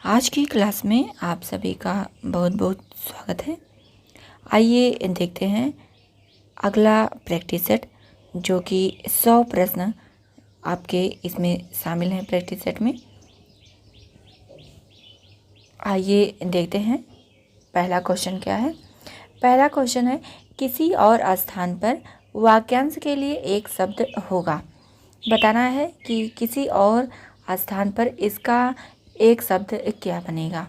आज की क्लास में आप सभी का बहुत बहुत स्वागत है। आइए देखते हैं अगला प्रैक्टिस सेट, जो कि 100 प्रश्न आपके इसमें शामिल हैं प्रैक्टिस सेट में। आइए देखते हैं पहला क्वेश्चन क्या है। पहला क्वेश्चन है, किसी और स्थान पर वाक्यांश के लिए एक शब्द होगा। बताना है कि किसी और स्थान पर इसका एक शब्द क्या बनेगा।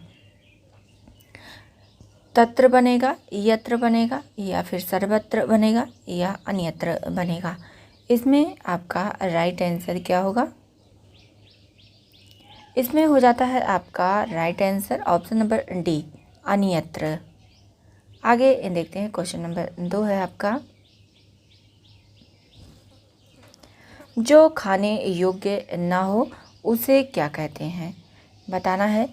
तत्र बनेगा, यत्र बनेगा, या फिर सर्वत्र बनेगा, या अन्यत्र बनेगा। इसमें आपका राइट आंसर क्या होगा? इसमें हो जाता है आपका right answer option number D, अन्यत्र। आगे देखते हैं, क्वेश्चन नंबर 2 है आपका, जो खाने योग्य ना हो उसे क्या कहते हैं। बताना है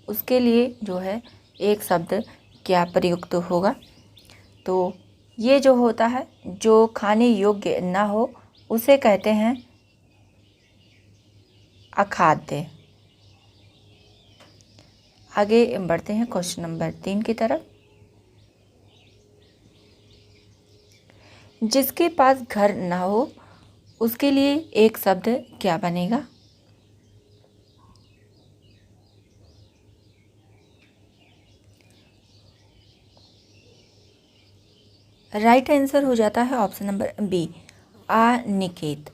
उसके लिए जो है एक शब्द क्या प्रयुक्त होगा। तो ये जो होता है, जो खाने योग्य ना हो उसे कहते हैं अखाद्य। आगे बढ़ते हैं क्वेश्चन नंबर 3 की तरफ। जिसके पास घर ना हो उसके लिए एक शब्द क्या बनेगा। राइट आंसर हो जाता है option number B, Aniket.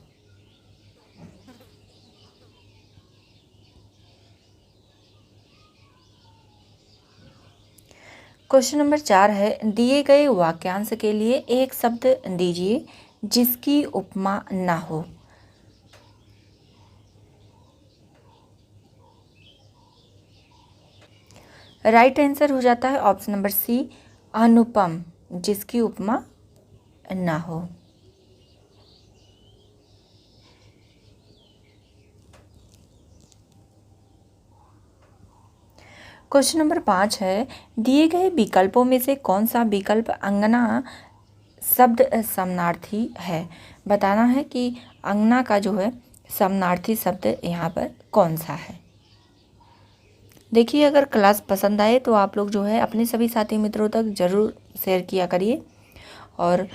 Question number 4 है, दिए गए वाक्यांश के लिए एक शब्द दीजिए जिसकी उपमा ना हो। राइट आंसर हो जाता है ऑप्शन नंबर सी, अनुपम, जिसकी उपमा ना हो। क्वेश्चन नंबर 5 है, दिए गए विकल्पों में से कौन सा विकल्प अंगना शब्द समानार्थी है। बताना है कि अंगना का जो है समानार्थी शब्द यहाँ पर कौन सा है। देखिए, अगर क्लास पसंद आए तो आप लोग जो है अपने सभी साथी मित्रों तक ज़रूर शेयर किया करिए और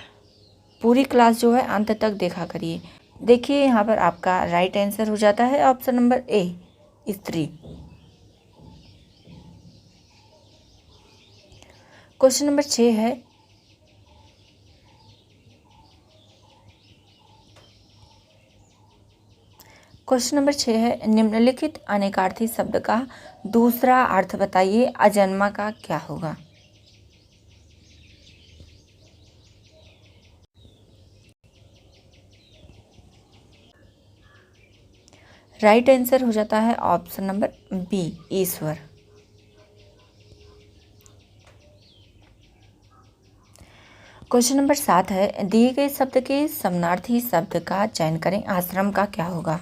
पूरी क्लास जो है अंत तक देखा करिए। देखिए, यहाँ पर आपका राइट आंसर हो जाता है ऑप्शन नंबर ए, स्त्री। क्वेश्चन नंबर 6 है, क्वेश्चन नंबर 6 है, निम्नलिखित अनेकार्थी शब्द का दूसरा अर्थ बताइए, अजन्मा का क्या होगा। राइट आंसर हो जाता है ऑप्शन नंबर बी, ईश्वर। क्वेश्चन नंबर 7 है, दिए गए शब्द के समानार्थी शब्द का चयन करें, आश्रम का क्या होगा।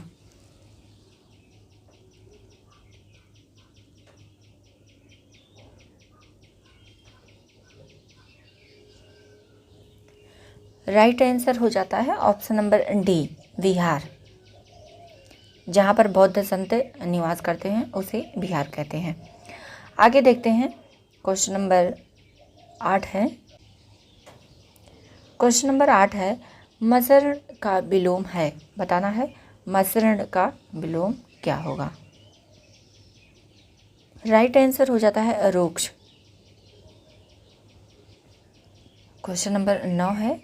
राइट आंसर हो जाता है ऑप्शन नंबर डी, विहार। जहाँ पर बौद्ध संत निवास करते हैं उसे विहार कहते हैं। आगे देखते हैं, क्वेश्चन नंबर 8 है। क्वेश्चन नंबर 8 है, मसरण का विलोम है। बताना है मसरण का विलोम क्या होगा। राइट आंसर हो जाता है रुक्ष। क्वेश्चन नंबर 9 है,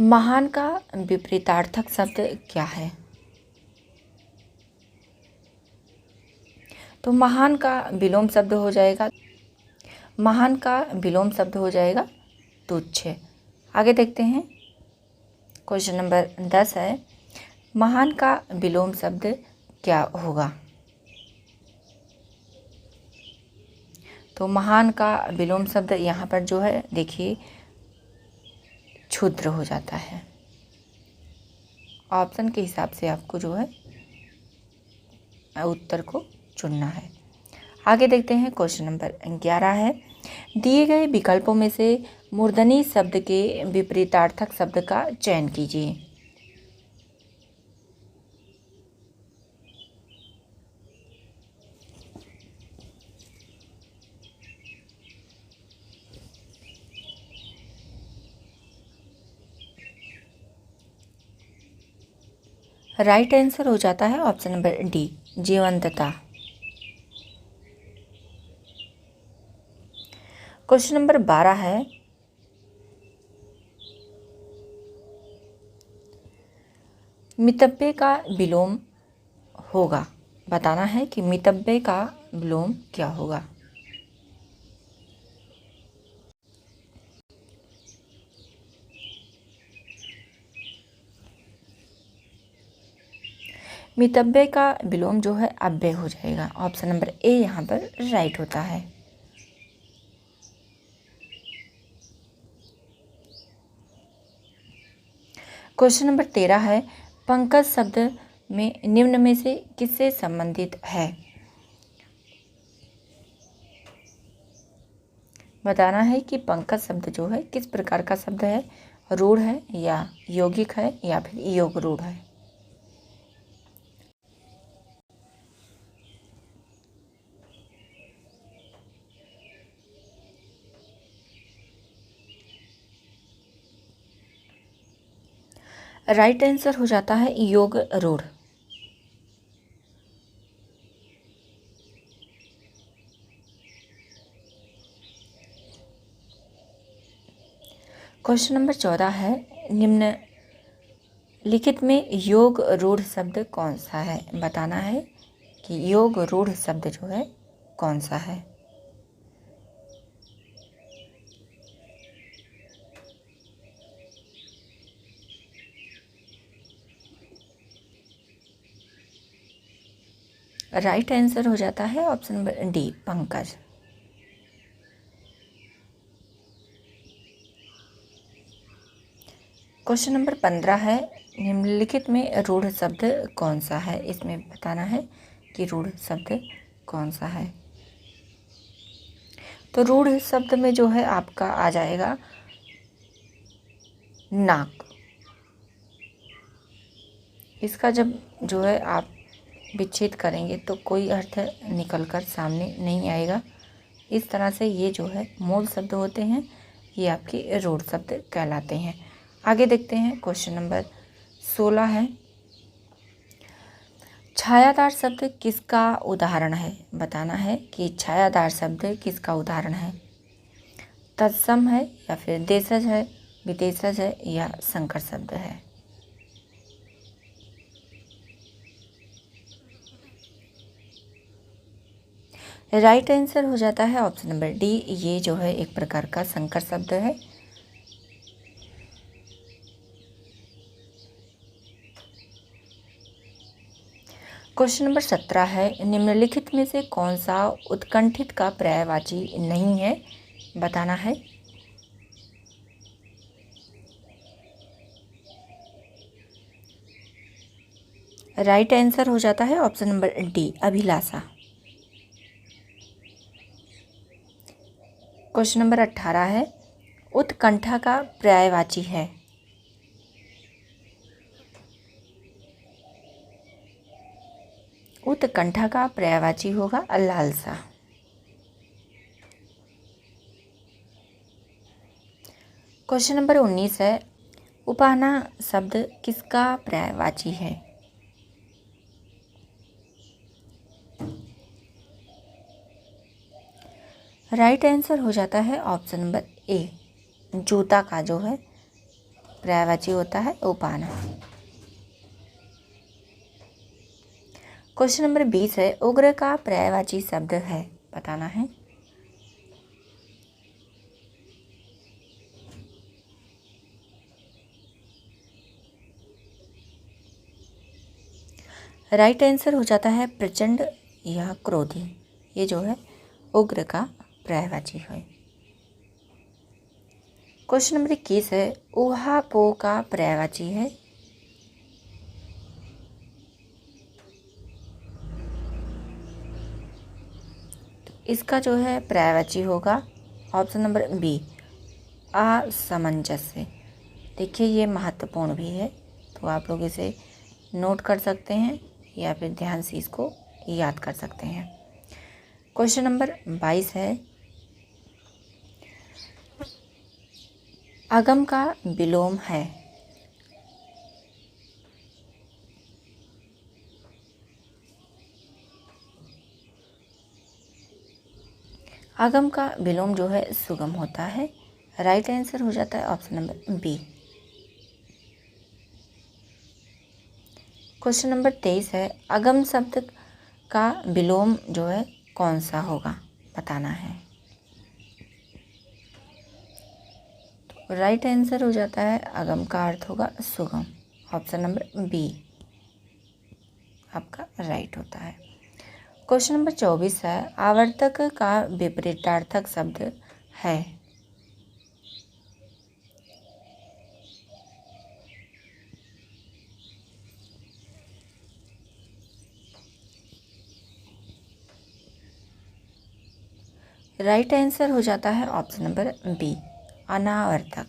महान का विपरीतार्थक शब्द क्या है। तो महान का विलोम शब्द हो जाएगा, महान का विलोम शब्द हो जाएगा तुच्छ। आगे देखते हैं, क्वेश्चन नंबर 10 है, महान का विलोम शब्द क्या होगा। तो महान का विलोम शब्द यहाँ पर जो है देखिए क्षुद्र हो जाता है। ऑप्शन के हिसाब से आपको जो है उत्तर को चुनना है। आगे देखते हैं, क्वेश्चन नंबर 11 है, दिए गए विकल्पों में से मूर्धनी शब्द के विपरीतार्थक शब्द का चयन कीजिए। राइट आंसर हो जाता है ऑप्शन नंबर डी, जीवंतता। क्वेश्चन नंबर 12 है, मितव्यय का विलोम होगा। बताना है कि मितव्यय का विलोम क्या होगा। मितव्यय का विलोम जो है अव्यय हो जाएगा। ऑप्शन नंबर ए यहाँ पर राइट होता है। क्वेश्चन नंबर 13 है, पंकज शब्द में निम्न में से किससे संबंधित है। बताना है कि पंकज शब्द जो है किस प्रकार का शब्द है, रूढ़ है या यौगिक है या फिर योग रूढ़ है। राइट आंसर हो जाता है योग रूढ़। क्वेश्चन नंबर 14 है, निम्नलिखित में योग रूढ़ शब्द कौन सा है। बताना है कि योग रूढ़ शब्द जो है कौन सा है। राइट आंसर हो जाता है option number D, Pankaj. Question number 15 है, निम्नलिखित में रूढ़ शब्द कौन सा है। इसमें बताना है कि रूढ़ शब्द कौन सा है। तो रूढ़ शब्द में जो है आपका आ जाएगा नाक। इसका जब जो है आप विच्छेद करेंगे तो कोई अर्थ निकल कर सामने नहीं आएगा। इस तरह से ये जो है मूल शब्द होते हैं, ये आपके रूढ़ शब्द कहलाते हैं। आगे देखते हैं, क्वेश्चन नंबर 16 है, छायादार शब्द किसका उदाहरण है। बताना है कि छायादार शब्द किसका उदाहरण है। तत्सम है या फिर देशज है, विदेशज है या संकर शब्द है। राइट आंसर हो जाता है ऑप्शन नंबर डी, ये जो है एक प्रकार का संकर शब्द है। क्वेश्चन नंबर 17 है, निम्नलिखित में से कौन सा उत्कंठित का पर्यायवाची नहीं है। बताना है। राइट आंसर हो जाता है ऑप्शन नंबर डी, अभिलाषा। क्वेश्चन नंबर 18 है, उत्कंठा का पर्यायवाची है। उत्कंठा का पर्यायवाची होगा लालसा। क्वेश्चन नंबर 19 है, उपाना शब्द किसका पर्यायवाची है। राइट आंसर हो जाता है ऑप्शन नंबर ए, जूता का जो है पर्यायवाची होता है उपाना। क्वेश्चन नंबर 20 है, उग्र का पर्यायवाची शब्द है। बताना है। राइट आंसर हो जाता है प्रचंड या क्रोधी। ये जो है उग्र का पर्यायवाची है। क्वेश्चन नंबर 21 है, ऊहापोह का पर्यायवाची है। इसका जो है पर्यायवाची होगा ऑप्शन नंबर बी, असमंजस्य। देखिए ये महत्वपूर्ण भी है, तो आप लोग इसे नोट कर सकते हैं या फिर ध्यान से इसको याद कर सकते हैं। क्वेश्चन नंबर 22 है, अगम का विलोम है। आगम का विलोम जो है सुगम होता है। राइट आंसर हो जाता है option number B. Question number 23 है, अगम शब्द का विलोम जो है कौन सा होगा, बताना है। तो राइट आंसर हो जाता है अगम का अर्थ होगा सुगम। ऑप्शन नंबर बी आपका राइट होता है। क्वेश्चन नंबर 24 है, आवर्तक का विपरीतार्थक शब्द है। राइट आंसर हो जाता है ऑप्शन नंबर बी अनावर्तक।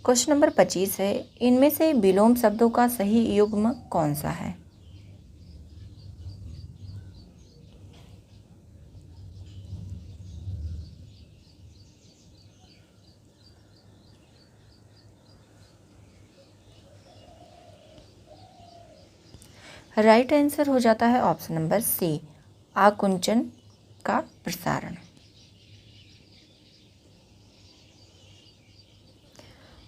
क्वेश्चन नंबर 25 है, इनमें से विलोम शब्दों का सही युग्म कौन सा है। राइट आंसर हो जाता है ऑप्शन नंबर सी आकुंचन का प्रसारण।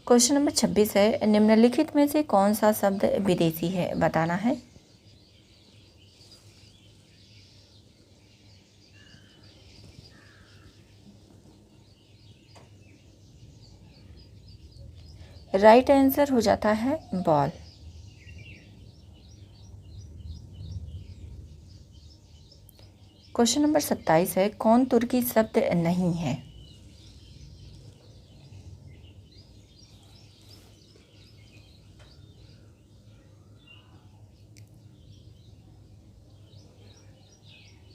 क्वेश्चन नंबर 26 है, निम्नलिखित में से कौन सा शब्द विदेशी है, बताना है। राइट आंसर हो जाता है बॉल। क्वेश्चन नंबर 27 है, कौन तुर्की शब्द नहीं है।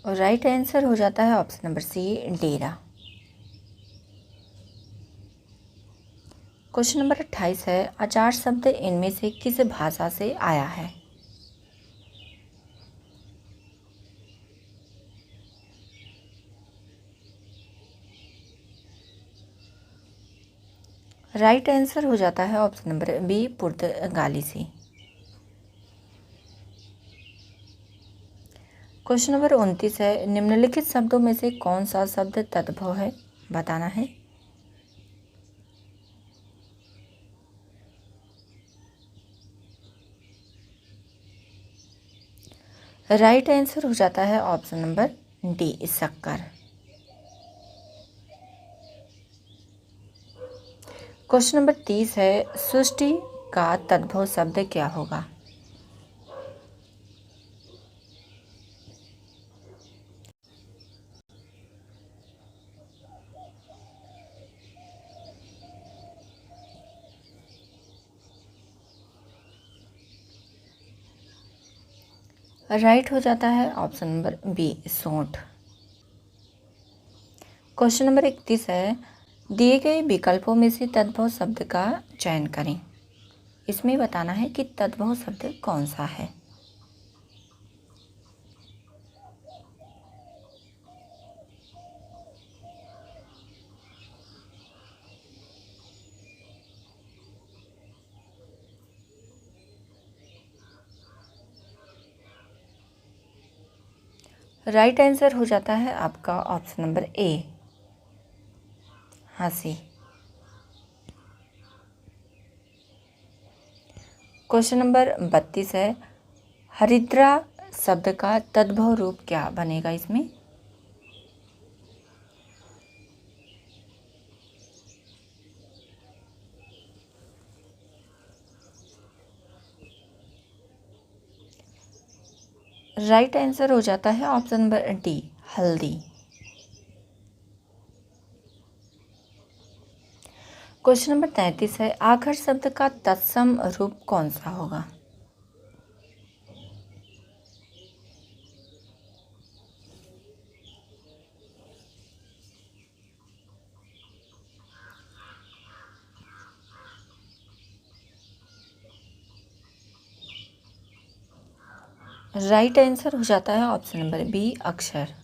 और राइट आंसर हो जाता है ऑप्शन नंबर सी डेरा। क्वेश्चन नंबर 28 है, आचार शब्द इनमें से किस भाषा से आया है। राइट आंसर हो जाता है ऑप्शन नंबर बी पुर्तगाली से। क्वेश्चन नंबर 29 है, निम्नलिखित शब्दों में से कौन सा शब्द तद्भव है, बताना है। राइट आंसर हो जाता है ऑप्शन नंबर डी शक्कर। क्वेश्चन नंबर 30 है, सृष्टि का तद्भव शब्द क्या होगा। राइट हो जाता है ऑप्शन नंबर बी सोंठ। क्वेश्चन नंबर 31 है, दिए गए विकल्पों में से तद्भव शब्द का चयन करें। इसमें बताना है कि तद्भव शब्द कौन सा है। राइट आंसर हो जाता है आपका ऑप्शन नंबर ए हंसी। क्वेश्चन नंबर 32 है, हरिद्रा शब्द का तद्भव रूप क्या बनेगा इसमें। राइट आंसर हो जाता है ऑप्शन नंबर डी हल्दी। क्वेश्चन नंबर 33 है, आखर शब्द का तत्सम रूप कौन सा होगा। राइट आंसर हो जाता है ऑप्शन नंबर बी अक्षर।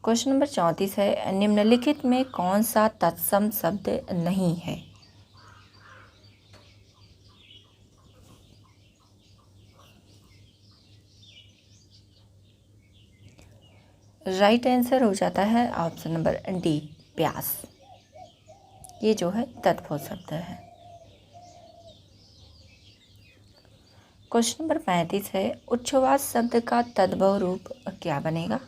क्वेश्चन नंबर 34 है, निम्नलिखित में कौन सा तत्सम शब्द नहीं है। राइट आंसर हो जाता है ऑप्शन नंबर डी, प्यास। ये जो है तद्भव शब्द है। क्वेश्चन नंबर 35 है, उच्छ्वास शब्द का तद्भव रूप क्या बनेगा?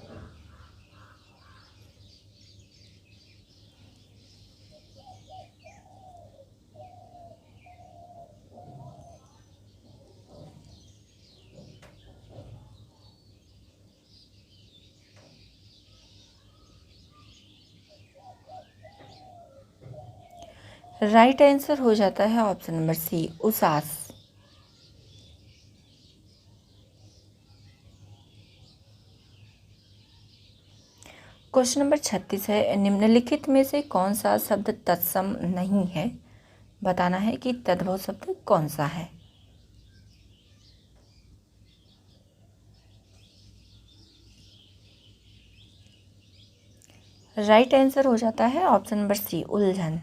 राइट आंसर हो जाता है ऑप्शन नंबर सी, उसास। क्वेश्चन नंबर 36 है, निम्नलिखित में से कौन सा शब्द तत्सम नहीं है? बताना है कि तद्भव शब्द कौन सा है। राइट आंसर हो जाता है ऑप्शन नंबर सी, उलझन।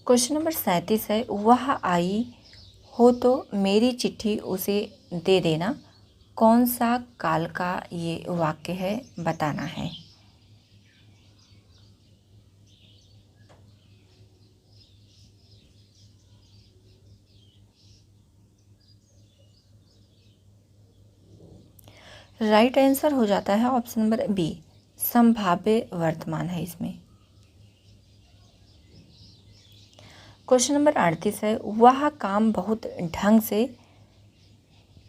क्वेश्चन नंबर 37 है, वह आई हो तो मेरी चिट्ठी उसे दे देना। कौन सा काल का ये वाक्य है? बताना है। राइट आंसर हो जाता है ऑप्शन नंबर बी, संभाव्य वर्तमान है इसमें। क्वेश्चन नंबर 38 है, वह काम बहुत ढंग से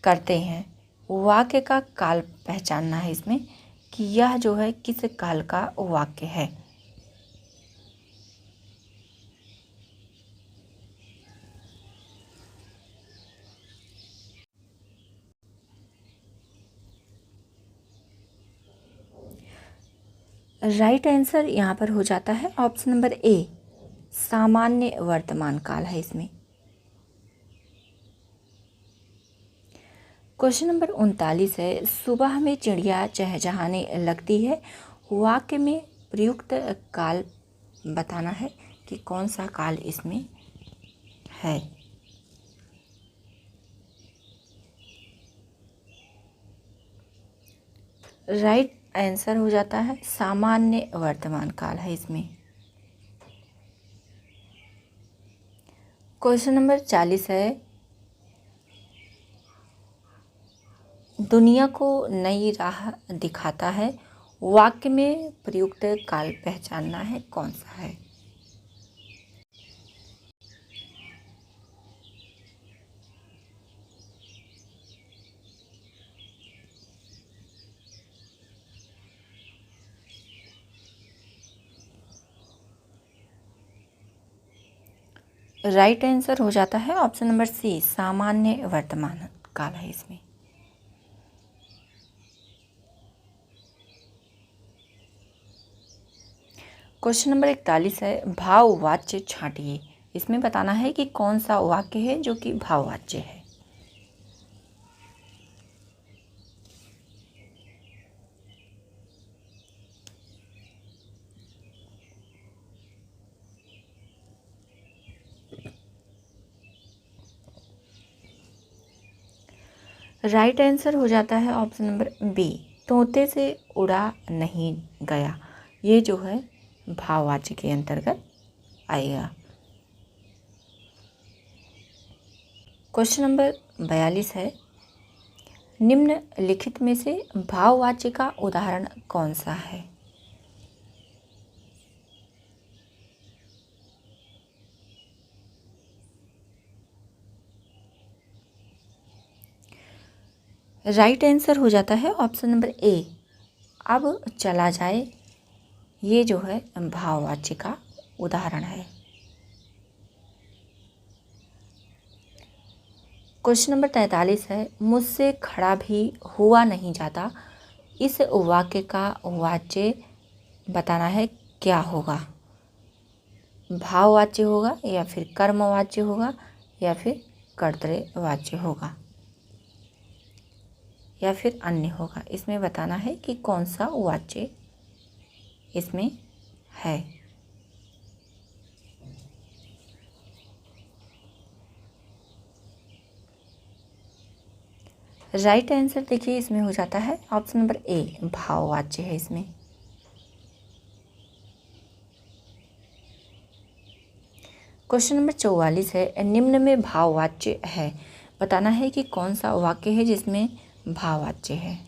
करते हैं। वाक्य का काल पहचानना है इसमें कि यह जो है किस काल का वाक्य है। राइट आंसर यहाँ पर हो जाता है ऑप्शन नंबर ए, सामान्य वर्तमान काल है इसमें। क्वेश्चन नंबर 39 है, सुबह में चिड़िया चहचहाने लगती है। वाक्य में प्रयुक्त काल बताना है कि कौन सा काल इसमें है। राइट आंसर हो जाता है सामान्य वर्तमान काल है इसमें। क्वेश्चन नंबर 40 है, दुनिया को नई राह दिखाता है। वाक्य में प्रयुक्त काल पहचानना है कौन सा है। राइट आंसर हो जाता है ऑप्शन नंबर सी, सामान्य वर्तमान काल है इसमें। क्वेश्चन नंबर 41 है, भाववाच्य छांटिए। इसमें बताना है कि कौन सा वाक्य है जो कि भाववाच्य है। राइट आंसर हो जाता है ऑप्शन नंबर बी, तोते से उड़ा नहीं गया। ये जो है भाववाच्य के अंतर्गत आएगा। क्वेश्चन नंबर 42 है, निम्नलिखित में से भाववाच्य का उदाहरण कौन सा है। राइट आंसर हो जाता है ऑप्शन नंबर ए, अब चला जाए। ये जो है भाववाच्य का उदाहरण है। क्वेश्चन नंबर 43 है, मुझसे खड़ा भी हुआ नहीं जाता। इस वाक्य का वाच्य बताना है क्या होगा। भाववाच्य होगा या फिर कर्मवाच्य होगा या फिर कर्तृवाच्य होगा या फिर अन्य होगा। इसमें बताना है कि कौन सा वाच्य इसमें है। राइट आंसर देखिए इसमें हो जाता है ऑप्शन नंबर ए, भाववाच्य है इसमें। क्वेश्चन नंबर 44 है, निम्न में भाववाच्य है। बताना है कि कौन सा वाक्य है जिसमें भाववाच्य है।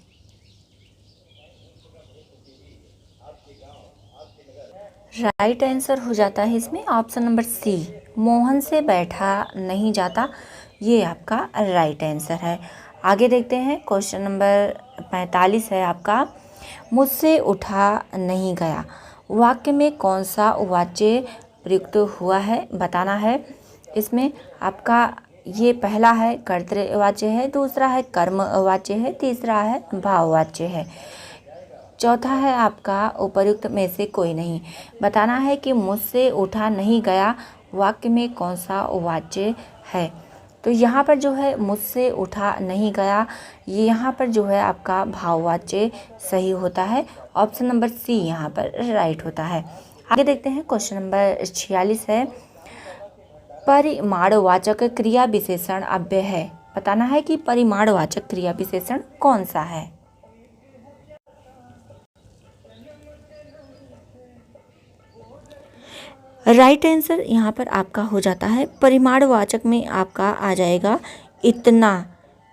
राइट आंसर हो जाता है इसमें ऑप्शन नंबर सी, मोहन से बैठा नहीं जाता। ये आपका राइट आंसर है। आगे देखते हैं क्वेश्चन नंबर 45 है आपका, मुझसे उठा नहीं गया। वाक्य में कौन सा वाच्य प्रयुक्त हुआ है बताना है। इसमें आपका ये पहला है कर्तृवाच्य है, दूसरा है कर्मवाच्य है, तीसरा है भाववाच्य है, चौथा है आपका उपर्युक्त में से कोई नहीं। बताना है कि मुझसे उठा नहीं गया वाक्य में कौन सा वाच्य है। तो यहाँ पर जो है मुझसे उठा नहीं गया, ये यहाँ पर जो है आपका भाववाच्य सही होता है। ऑप्शन नंबर सी यहाँ पर राइट होता है। आगे देखते हैं क्वेश्चन नंबर 46 है, परिमाणवाचक क्रिया विशेषण अव्यय है। बताना है कि परिमाणवाचक क्रिया विशेषण कौन सा है। राइट आंसर यहाँ पर आपका हो जाता है परिमाणवाचक में आपका आ जाएगा इतना,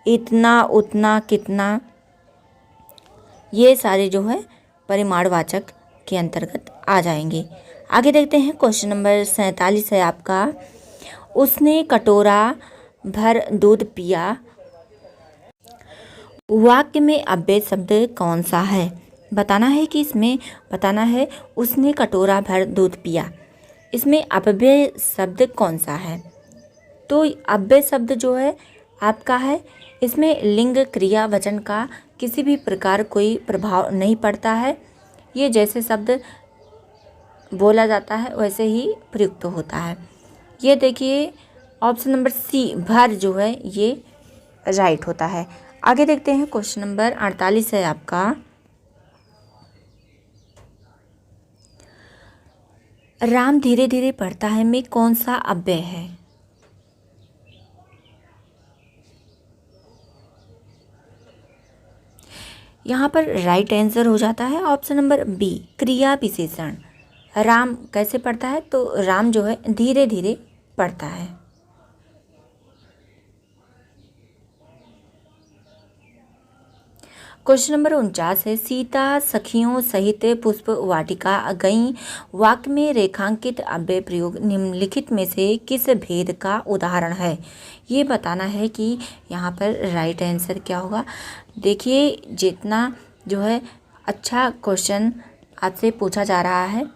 इतना, उतना, कितना। ये सारे जो है परिमाणवाचक के अंतर्गत आ जाएंगे। आगे देखते हैं क्वेश्चन नंबर 47 है आपका, उसने कटोरा भर दूध पिया। वाक्य में अव्यय शब्द कौन सा है। बताना है कि इसमें बताना है उसने कटोरा भर दूध पिया, इसमें अव्यय शब्द कौन सा है। तो अव्यय शब्द जो है आपका है, इसमें लिंग क्रिया वचन का किसी भी प्रकार कोई प्रभाव नहीं पड़ता है। ये जैसे शब्द बोला जाता है वैसे ही प्रयुक्त होता है। ये देखिए ऑप्शन नंबर सी भर जो है ये राइट होता है। आगे देखते हैं क्वेश्चन नंबर 48 है आपका, राम धीरे धीरे पढ़ता है में कौन सा अव्यय है। यहाँ पर राइट आंसर हो जाता है ऑप्शन नंबर बी, क्रिया विशेषण। राम कैसे पढ़ता है, तो राम जो है धीरे धीरे पढ़ता है। क्वेश्चन नंबर 49 है, सीता सखियों सहित पुष्प वाटिका गई। वाक्य में रेखांकित अव्यय प्रयोग निम्नलिखित में से किस भेद का उदाहरण है। ये बताना है कि यहाँ पर राइट आंसर क्या होगा। देखिए जितना जो है अच्छा क्वेश्चन आपसे पूछा जा रहा है,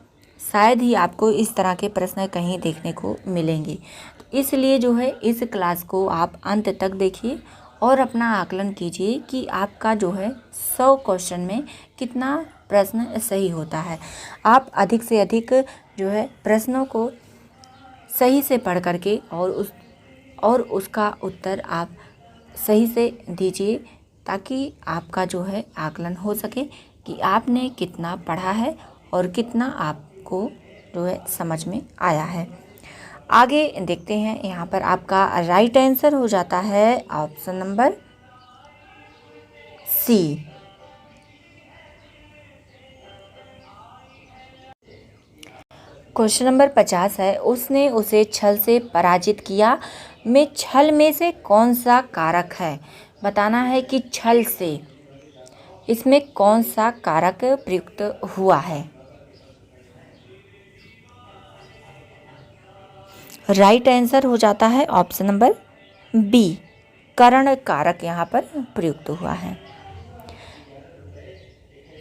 शायद ही आपको इस तरह के प्रश्न कहीं देखने को मिलेंगे। तो इसलिए जो है इस क्लास को आप अंत तक देखिए और अपना आकलन कीजिए कि आपका जो है 100 क्वेश्चन में कितना प्रश्न सही होता है। आप अधिक से अधिक जो है प्रश्नों को सही से पढ़ करके और उसका उत्तर आप सही से दीजिए, ताकि आपका जो है आकलन हो सके कि आपने कितना पढ़ा है और कितना आपको जो है समझ में आया है। आगे देखते हैं, यहाँ पर आपका राइट आंसर हो जाता है option number C. Question number 50 है, उसने उसे छल से पराजित किया में छल में से कौन सा कारक है। बताना है कि छल से इसमें कौन सा कारक प्रयुक्त हुआ है। राइट आंसर हो जाता है ऑप्शन नंबर बी, करण कारक यहाँ पर प्रयुक्त हुआ है।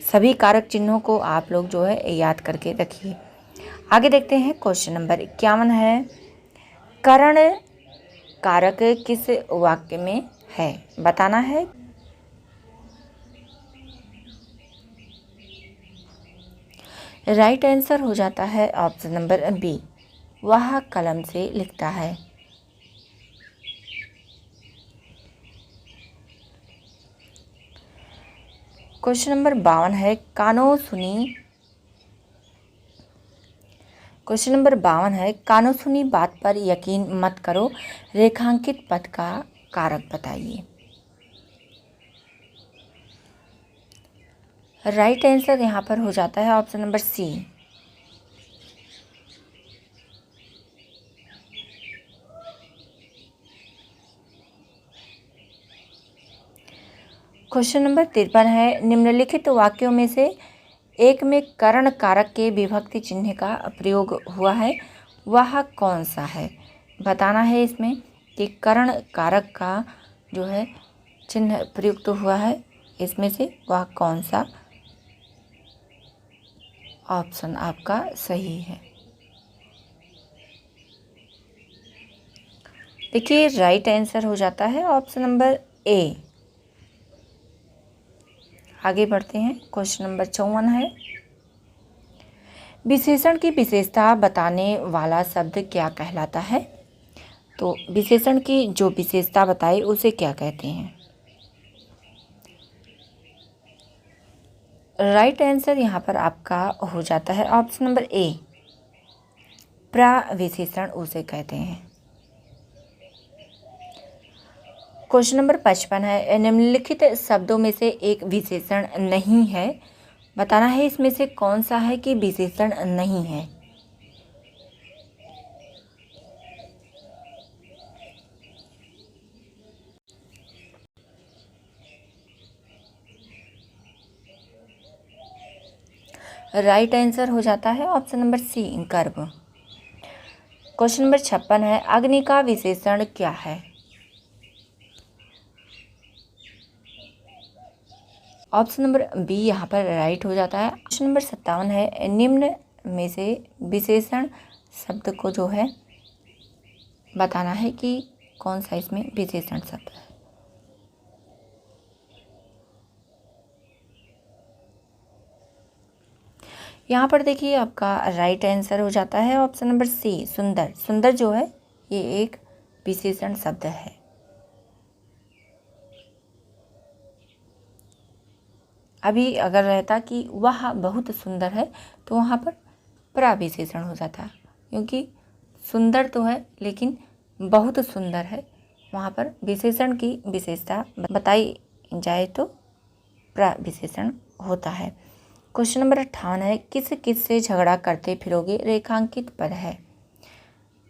सभी कारक चिन्हों को आप लोग जो है याद करके रखिए। आगे देखते हैं क्वेश्चन नंबर 51 है, करण कारक किस वाक्य में है। बताना है। राइट आंसर हो जाता है ऑप्शन नंबर बी, वह कलम से लिखता है। क्वेश्चन नंबर 52 है, कानो सुनी। क्वेश्चन नंबर 52 है, कानो सुनी बात पर यकीन मत करो, रेखांकित पद का कारक बताइए। राइट आंसर यहाँ पर हो जाता है option number C. Question number 53 है, निम्नलिखित वाक्यों में से एक में करण कारक के विभक्ति चिन्ह का प्रयोग हुआ है, वह कौन सा है? बताना है इसमें कि करण कारक का जो है चिन्ह प्रयुक्त हुआ है, इसमें से वह कौन सा ऑप्शन आपका सही है। देखिए राइट आंसर हो जाता है ऑप्शन नंबर ए। आगे बढ़ते हैं। क्वेश्चन नंबर 54 है, विशेषण की विशेषता बताने वाला शब्द क्या कहलाता है? तो विशेषण की जो विशेषता बताई उसे क्या कहते हैं? राइट आंसर यहाँ पर आपका हो जाता है ऑप्शन नंबर ए, प्रविशेषण उसे कहते हैं। क्वेश्चन नंबर 55 है, निम्नलिखित शब्दों में से एक विशेषण नहीं है, बताना है इसमें से कौन सा है कि विशेषण नहीं है। राइट आंसर हो जाता है ऑप्शन नंबर सी, गर्भ। क्वेश्चन नंबर 56 है, अग्नि का विशेषण क्या है? ऑप्शन नंबर बी यहाँ पर राइट हो जाता है। क्वेश्चन नंबर 57 है, निम्न में से विशेषण शब्द को जो है बताना है कि कौन सा इसमें विशेषण शब्द है। यहाँ पर देखिए आपका राइट आंसर हो जाता है ऑप्शन नंबर सी, सुंदर। सुंदर जो है ये एक विशेषण शब्द है। अभी अगर रहता कि वह बहुत सुंदर है तो वहाँ पर प्रविशेषण हो जाता, क्योंकि सुंदर तो है लेकिन बहुत सुंदर है, वहाँ पर विशेषण की विशेषता बताई जाए तो प्रविशेषण होता है। क्वेश्चन नंबर 58 है, किस किस से झगड़ा करते फिरोगे रेखांकित पद है।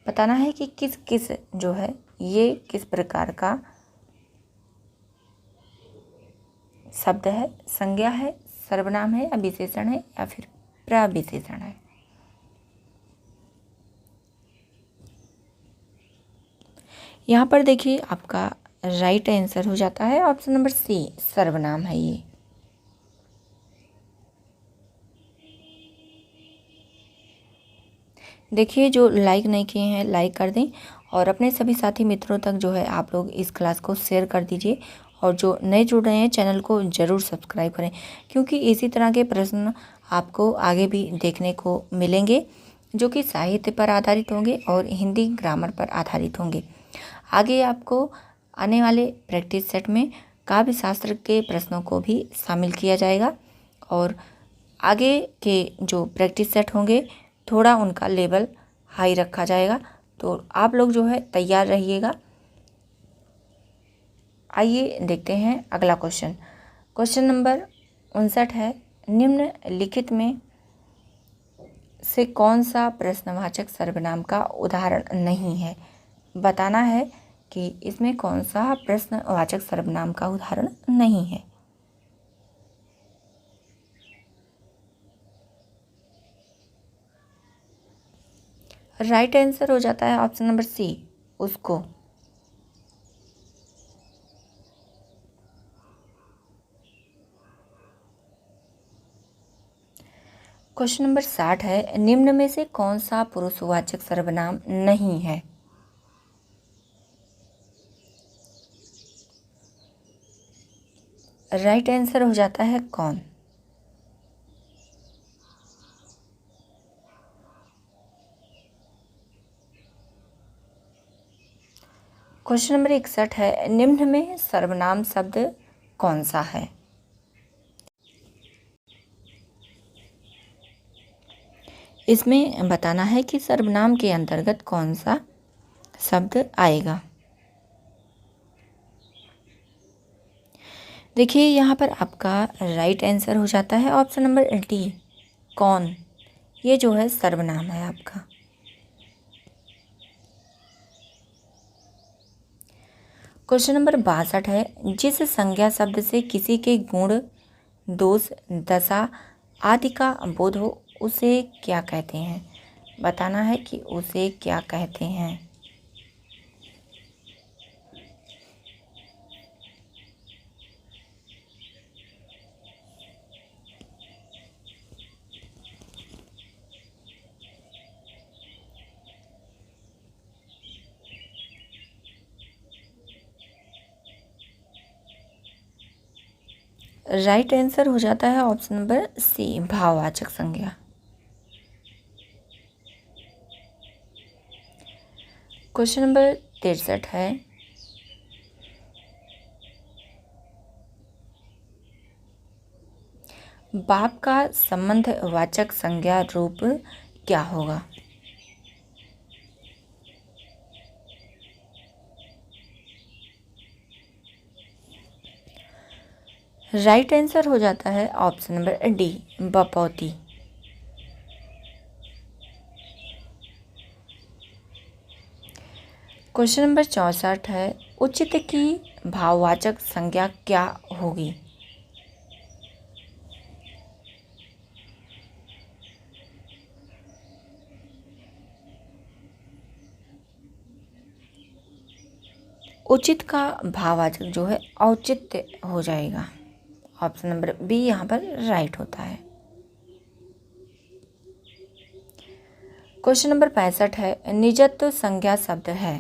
बताना है कि किस किस जो है ये किस प्रकार का शब्द है, संज्ञा है, सर्वनाम है या विशेषण है या फिर प्रविशेषण है। यहाँ पर देखिए आपका राइट आंसर हो जाता है ऑप्शन नंबर सी, सर्वनाम है ये। देखिए जो लाइक नहीं किए हैं लाइक कर दें और अपने सभी साथी मित्रों तक जो है आप लोग इस क्लास को शेयर कर दीजिए, और जो नए जुड़ रहे हैं चैनल को ज़रूर सब्सक्राइब करें, क्योंकि इसी तरह के प्रश्न आपको आगे भी देखने को मिलेंगे जो कि साहित्य पर आधारित होंगे और हिंदी ग्रामर पर आधारित होंगे। आगे आपको आने वाले प्रैक्टिस सेट में काव्य शास्त्र के प्रश्नों को भी शामिल किया जाएगा, और आगे के जो प्रैक्टिस सेट होंगे थोड़ा उनका लेवल हाई रखा जाएगा, तो आप लोग जो है तैयार रहिएगा। आइए देखते हैं अगला क्वेश्चन। क्वेश्चन नंबर 59 है, निम्नलिखित में से कौन सा प्रश्नवाचक सर्वनाम का उदाहरण नहीं है। बताना है कि इसमें कौन सा प्रश्नवाचक सर्वनाम का उदाहरण नहीं है। राइट आंसर हो जाता है ऑप्शन नंबर सी, उसको। क्वेश्चन नंबर 60 है, निम्न में से कौन सा पुरुषवाचक सर्वनाम नहीं है। राइट आंसर हो जाता है कौन। क्वेश्चन नंबर 61 है, निम्न में सर्वनाम शब्द कौन सा है। इसमें बताना है कि सर्वनाम के अंतर्गत कौन सा शब्द आएगा। देखिए यहाँ पर आपका राइट आंसर हो जाता है ऑप्शन नंबर डी, कौन। ये जो है सर्वनाम है आपका। क्वेश्चन नंबर 62 है, जिस संज्ञा शब्द से किसी के गुण, दोष, दशा आदि का बोध हो उसे क्या कहते हैं। बताना है कि उसे क्या कहते हैं। राइट आंसर हो जाता है ऑप्शन नंबर सी, भाववाचक संज्ञा। क्वेश्चन नंबर 63 है, बाप का संबंधवाचक संज्ञा रूप क्या होगा। राइट आंसर हो जाता है ऑप्शन नंबर डी, बपौती। क्वेश्चन नंबर 64 है, उचित की भाववाचक संज्ञा क्या होगी। उचित का भाववाचक जो है औचित्य हो जाएगा। ऑप्शन नंबर बी यहाँ पर राइट होता है। क्वेश्चन नंबर 65 है, निजत्व संज्ञा शब्द है।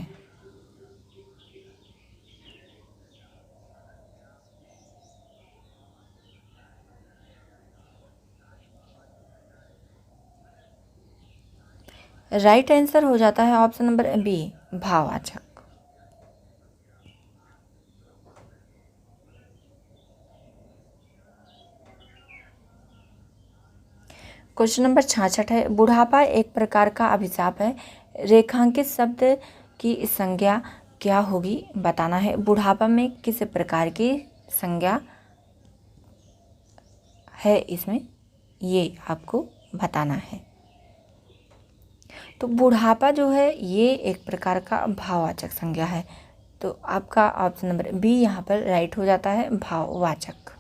राइट आंसर हो जाता है ऑप्शन नंबर बी, भाववाचक। क्वेश्चन नंबर 66 है, बुढ़ापा एक प्रकार का अभिशाप है, रेखांकित शब्द की संज्ञा क्या होगी। बताना है बुढ़ापा में किस प्रकार की संज्ञा है, इसमें ये आपको बताना है। तो बुढ़ापा जो है ये एक प्रकार का भाववाचक संज्ञा है, तो आपका ऑप्शन नंबर बी यहाँ पर राइट हो जाता है, भाववाचक।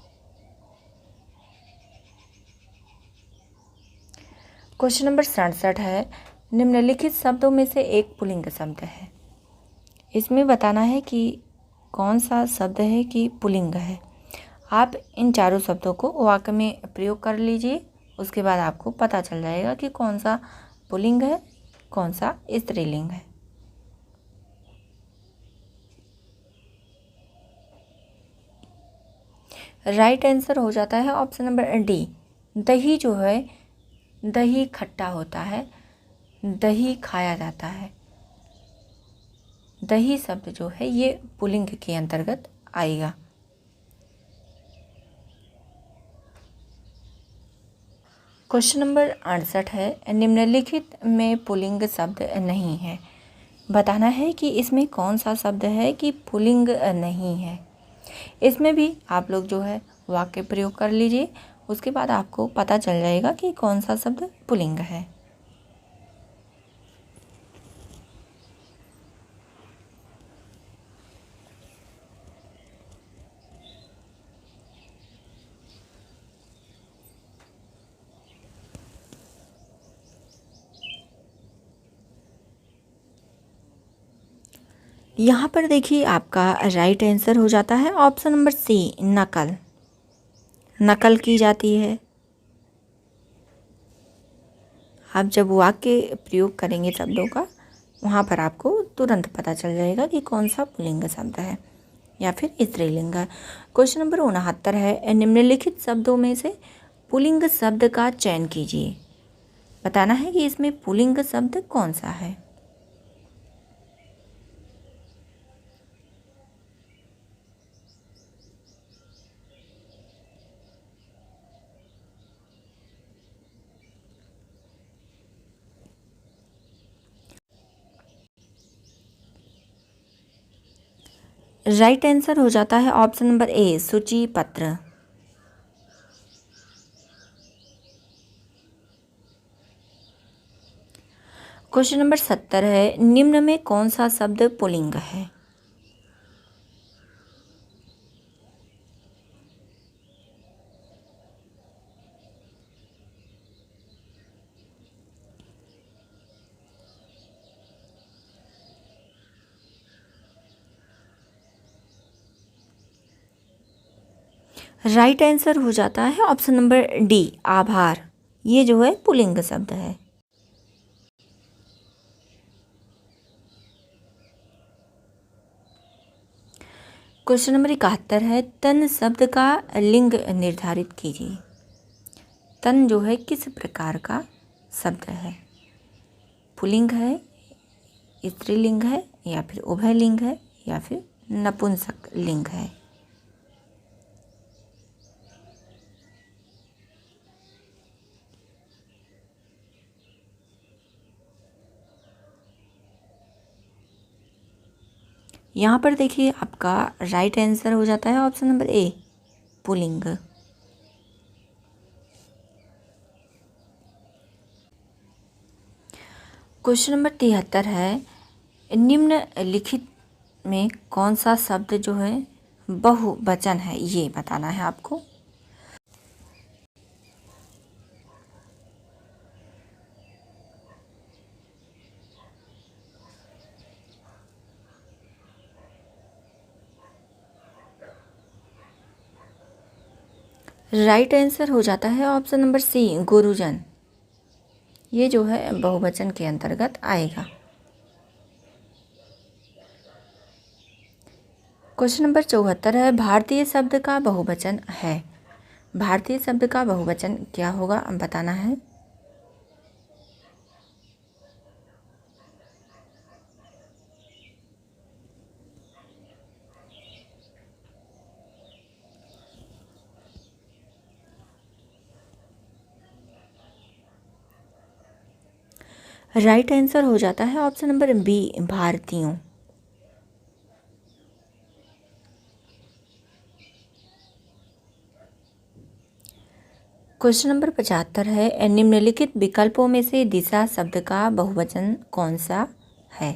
क्वेश्चन नंबर 67 है, निम्नलिखित शब्दों में से एक पुल्लिंग शब्द है। इसमें बताना है कि कौन सा शब्द है कि पुल्लिंग है। आप इन चारों शब्दों को वाक्य में प्रयोग कर लीजिए, उसके बाद आपको पता चल जाएगा कि कौन सा पुल्लिंग है, कौन सा स्त्रीलिंग है। राइट आंसर हो जाता है ऑप्शन नंबर डी, दही जो है, दही खट्टा होता है, दही खाया जाता है। दही शब्द जो है ये पुल्लिंग के अंतर्गत आएगा। क्वेश्चन नंबर 68 है, निम्नलिखित में पुल्लिंग शब्द नहीं है। बताना है कि इसमें कौन सा शब्द है कि पुल्लिंग नहीं है। इसमें भी आप लोग जो है वाक्य प्रयोग कर लीजिए, उसके बाद आपको पता चल जाएगा कि कौन सा शब्द पुल्लिंग है। यहाँ पर देखिए आपका राइट आंसर हो जाता है ऑप्शन नंबर सी, नकल। नकल की जाती है। आप जब वाक्य प्रयोग करेंगे शब्दों का, वहाँ पर आपको तुरंत पता चल जाएगा कि कौन सा पुल्लिंग शब्द है या फिर स्त्रीलिंग है। क्वेश्चन नंबर 69 है, निम्नलिखित शब्दों में से पुल्लिंग शब्द का चयन कीजिए। बताना है कि इसमें पुल्लिंग शब्द कौन सा है। राइट आंसर हो जाता है ऑप्शन नंबर ए, सूची पत्र। क्वेश्चन नंबर 70 है, निम्न में कौन सा शब्द पुल्लिंग है? राइट आंसर हो जाता है ऑप्शन नंबर डी, आभार। ये जो है पुल्लिंग शब्द है। क्वेश्चन नंबर 71 है, तन शब्द का लिंग निर्धारित कीजिए। तन जो है किस प्रकार का शब्द है? पुल्लिंग है, स्त्रीलिंग है, या फिर उभयलिंग है, या फिर नपुंसक लिंग है? यहाँ पर देखिए आपका राइट आंसर हो जाता है option number A, pulling. Question number 73 है, निम्नलिखित में कौन सा शब्द जो है बहुवचन है? ये बताना है आपको। राइट आंसर हो जाता है ऑप्शन नंबर सी, गुरुजन। ये जो है बहुवचन के अंतर्गत आएगा। क्वेश्चन नंबर 74 है, भारतीय शब्द का बहुवचन है। भारतीय शब्द का बहुवचन क्या होगा बताना है। राइट आंसर हो जाता है ऑप्शन नंबर बी, भारतीयों। क्वेश्चन नंबर 75 है, निम्नलिखित विकल्पों में से दिशा शब्द का बहुवचन कौन सा है?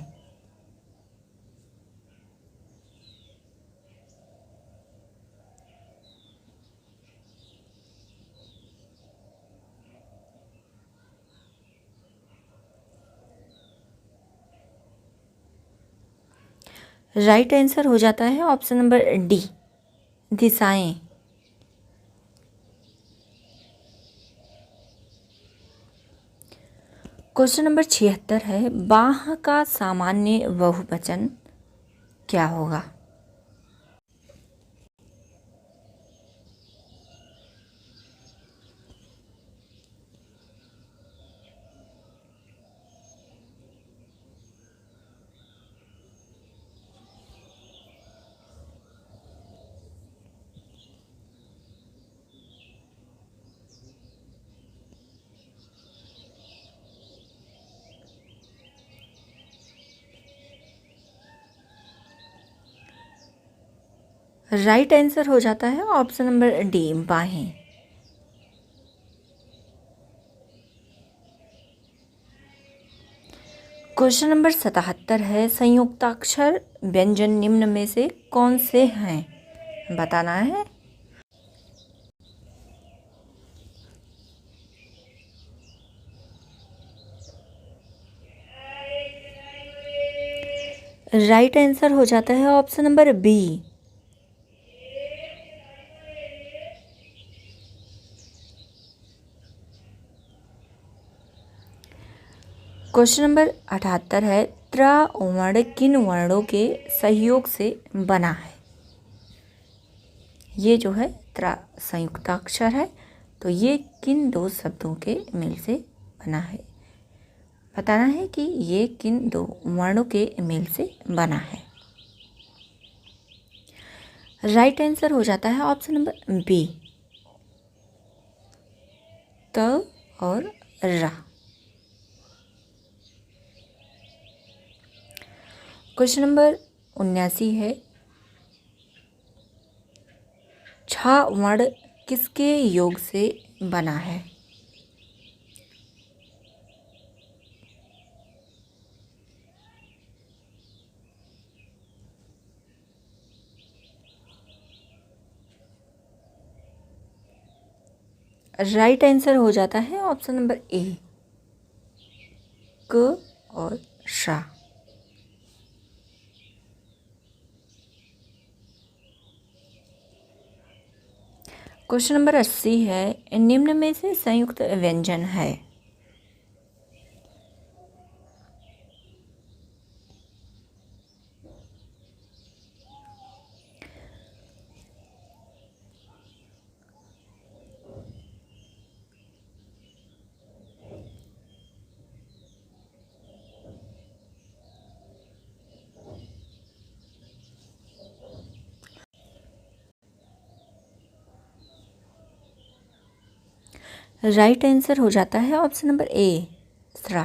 राइट आंसर हो जाता है ऑप्शन नंबर डी, दिशाएं। क्वेश्चन नंबर 76 है, बाह का सामान्य बहुवचन क्या होगा? राइट आंसर हो जाता है ऑप्शन नंबर डी, बाहें। क्वेश्चन नंबर 77 है, संयुक्ताक्षर व्यंजन निम्न में से कौन से हैं? बताना है। राइट आंसर हो जाता है option number B. Question number 78 है, त्र वर्ण किन वर्णों के सहयोग से बना है? ये जो है त्र संयुक्ताक्षर है, तो ये किन दो शब्दों के मेल से बना है? बताना है कि ये किन दो वर्णों के मेल से बना है। राइट आंसर हो जाता है ऑप्शन नंबर बी, त और रा। क्वेश्चन नंबर 79 है, छा वर्ण किसके योग से बना है? राइट आंसर हो जाता है ऑप्शन नंबर ए, क और शा। क्वेश्चन नंबर 80 है, निम्न में से संयुक्त व्यंजन है? राइट आंसर हो जाता है ऑप्शन नंबर ए, स्रा।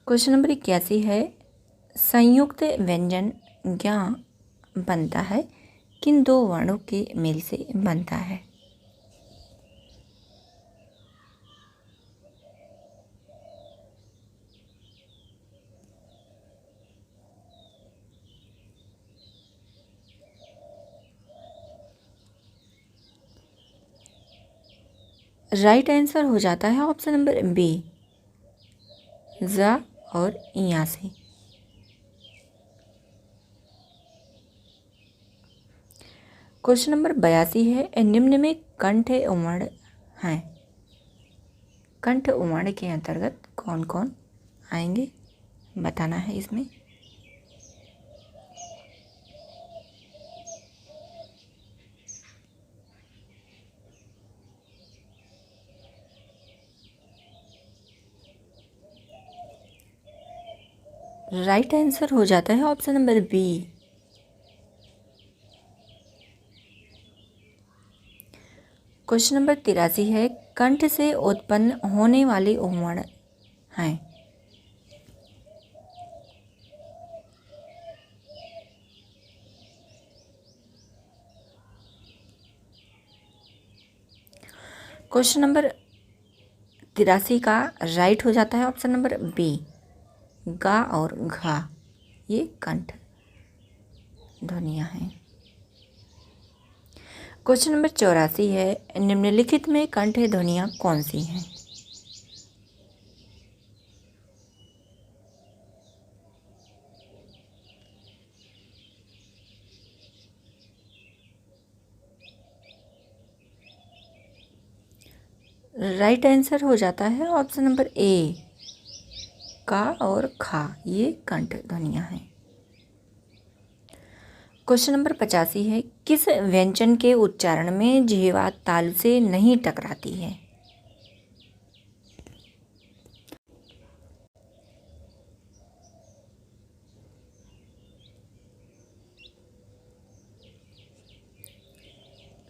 क्वेश्चन नंबर 81 है, संयुक्त व्यंजन ज्ञ बनता है किन दो वर्णों के मेल से बनता है? राइट आंसर हो जाता है ऑप्शन नंबर बी, ज और इया से। क्वेश्चन नंबर 82 है, निम्न में कंठ वर्ण हैं, कंठ वर्ण के अंतर्गत कौन कौन आएंगे, बताना है इसमें। राइट आंसर हो जाता है option number B. Question number 83 है, कंठ से उत्पन्न होने वाले वर्ण हैं। क्वेश्चन नंबर 83 का राइट हो जाता है ऑप्शन नंबर बी, गा और घा, ये कंठ ध्वनियाँ हैं। क्वेश्चन नंबर 84 है, निम्नलिखित में कंठ ध्वनियाँ कौन सी हैं? राइट आंसर हो जाता है ऑप्शन नंबर ए, का और खा, ये कंठ ध्वनियाँ हैं। क्वेश्चन नंबर 85 है, किस व्यंजन के उच्चारण में जिह्वा तालु से नहीं टकराती है?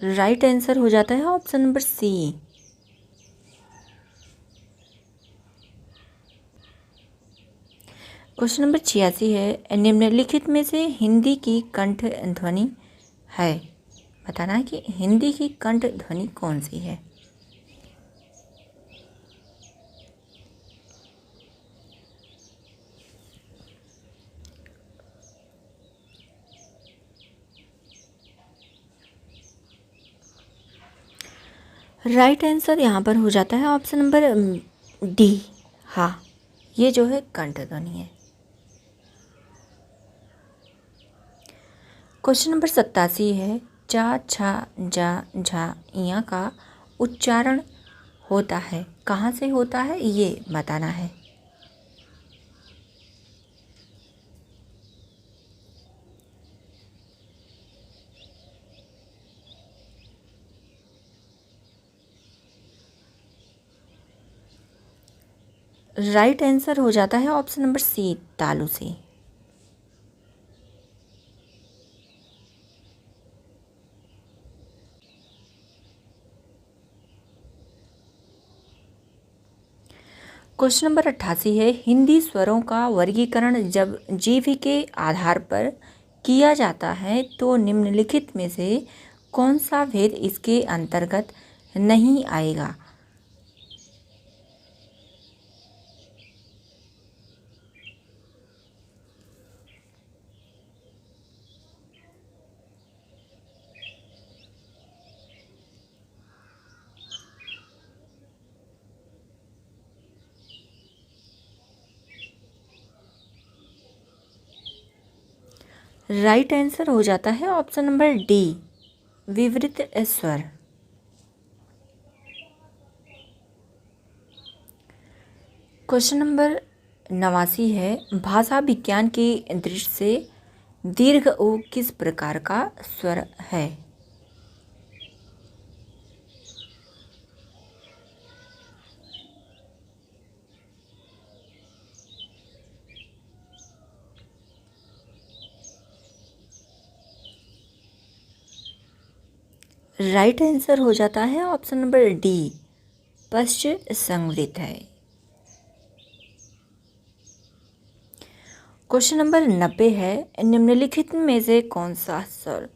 राइट आंसर हो जाता है option number C. Question number 86 है, निम्नलिखित में से हिंदी की कंठ ध्वनि है, बताना है कि हिंदी की कंठ ध्वनि कौन सी है? राइट आंसर यहाँ पर हो जाता है ऑप्शन नंबर डी, हाँ, ये जो है कंठ ध्वनि है। क्वेश्चन नंबर 87 है, चा छा जा झा इया का उच्चारण होता है, कहाँ से होता है ये बताना है। राइट आंसर हो जाता है ऑप्शन नंबर सी, तालु से। क्वेश्चन नंबर 88 है, हिंदी स्वरों का वर्गीकरण जब जीवी के आधार पर किया जाता है तो निम्नलिखित में से कौन सा भेद इसके अंतर्गत नहीं आएगा? राइट आंसर हो जाता है ऑप्शन नंबर डी, विवृत स्वर। क्वेश्चन नंबर 89 है, भाषा विज्ञान की दृष्टि से दीर्घ ऊ किस प्रकार का स्वर है? राइट आंसर हो जाता है ऑप्शन नंबर डी, पश्च संवृत है। क्वेश्चन नंबर 90 है, निम्नलिखित में से कौन सा स्वर?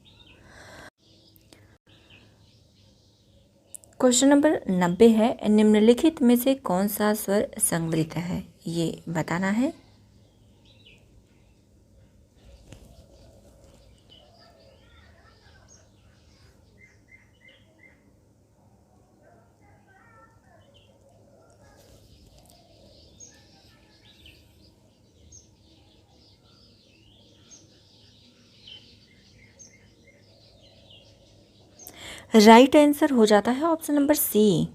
क्वेश्चन नंबर 90 है, निम्नलिखित में से कौन सा स्वर संवृत है, ये बताना है। राइट आंसर हो जाता है ऑप्शन नंबर सी।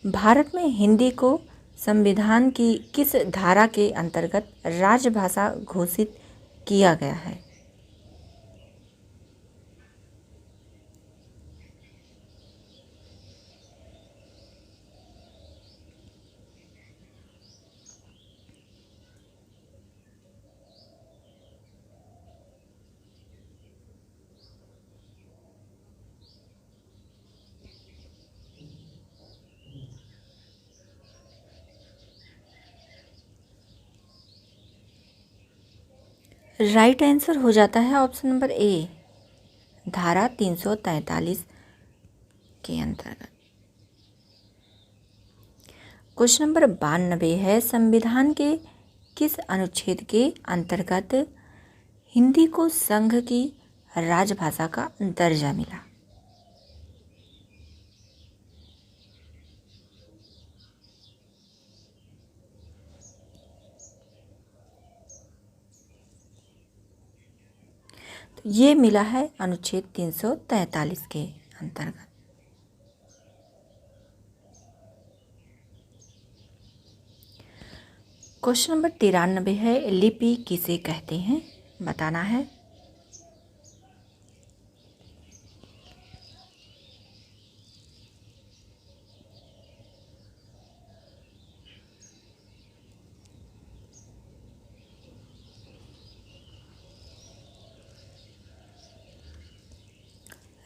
भारत में हिंदी को संविधान की किस धारा के अंतर्गत राजभाषा घोषित किया गया है? राइट आंसर हो जाता है ऑप्शन नंबर ए, धारा 343 के अंतर्गत। क्वेश्चन नंबर 92 है, संविधान के किस अनुच्छेद के अंतर्गत हिंदी को संघ की राजभाषा का दर्जा मिला? तो ये मिला है अनुच्छेद 343 के अंतर्गत। क्वेश्चन नंबर 93 है, लिपि किसे कहते हैं, बताना है।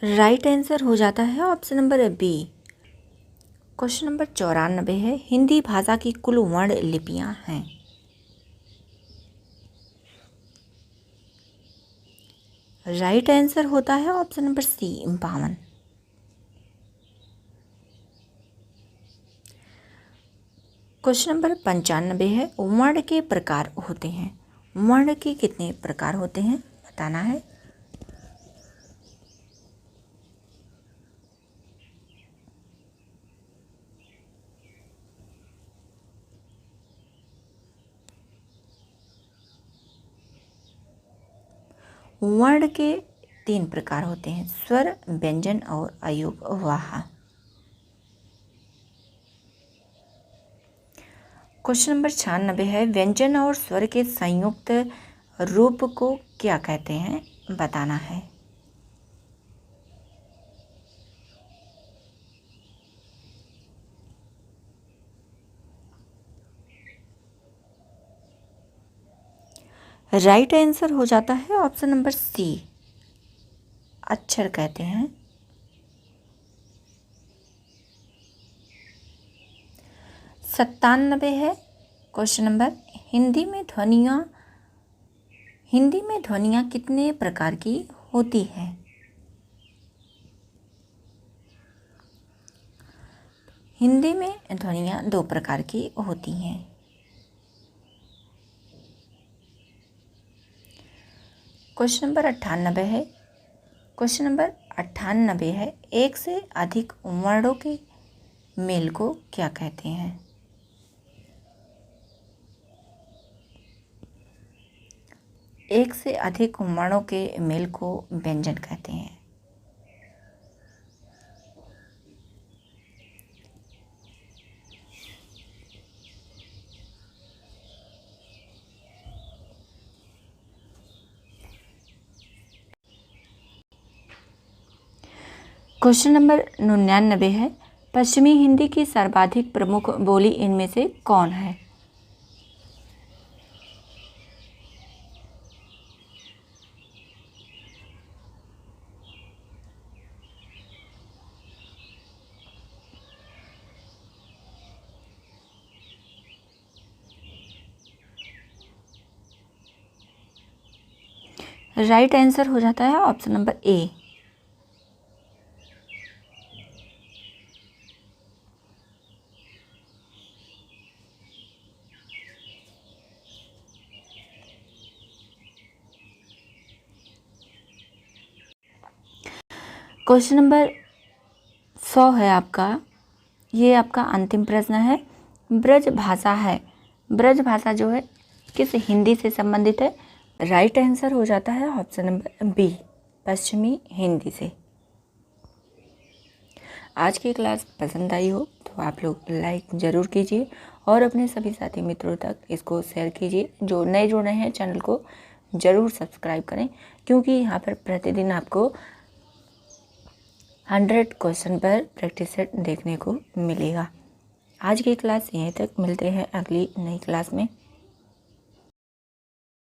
राइट आंसर हो जाता है option number B. Question number 94 है, हिंदी भाषा की कुल वर्ण लिपियां हैं। राइट आंसर होता है option number C, 52। Question number 95 है, वर्ण के प्रकार होते हैं। वर्ण के कितने प्रकार होते हैं, बताना है। वर्ण के 3 प्रकार होते हैं, स्वर, व्यंजन और अयोगवाह। क्वेश्चन नंबर 96 है, व्यंजन और स्वर के संयुक्त रूप को क्या कहते हैं, बताना है। राइट आंसर हो जाता है ऑप्शन नंबर सी, अक्षर कहते हैं? 97 है क्वेश्चन नंबर। हिंदी में ध्वनियाँ कितने प्रकार की होती हैं? हिंदी में ध्वनियाँ 2 प्रकार की होती हैं। क्वेश्चन नंबर 98 है, एक से अधिक वर्णों के मेल को क्या कहते हैं? एक से अधिक वर्णों के मेल को व्यंजन कहते हैं। क्वेश्चन नंबर 99 है, पश्चिमी हिंदी की सर्वाधिक प्रमुख बोली इनमें से कौन है? राइट आंसर हो जाता है option number A. Question number 100 है आपका, ये आपका अंतिम प्रश्न है। ब्रज भाषा जो है किस हिंदी से संबंधित है? राइट आंसर हो जाता है ऑप्शन नंबर बी, पश्चिमी हिंदी से। आज की क्लास पसंद आई हो तो आप लोग लाइक ज़रूर कीजिए और अपने सभी साथी मित्रों तक इसको शेयर कीजिए। जो नए जुड़े हैं चैनल को ज़रूर सब्सक्राइब करें, क्योंकि यहाँ पर प्रतिदिन आपको 100 क्वेश्चन पर प्रैक्टिस सेट देखने को मिलेगा। आज की क्लास यहीं तक, मिलते हैं अगली नई क्लास में।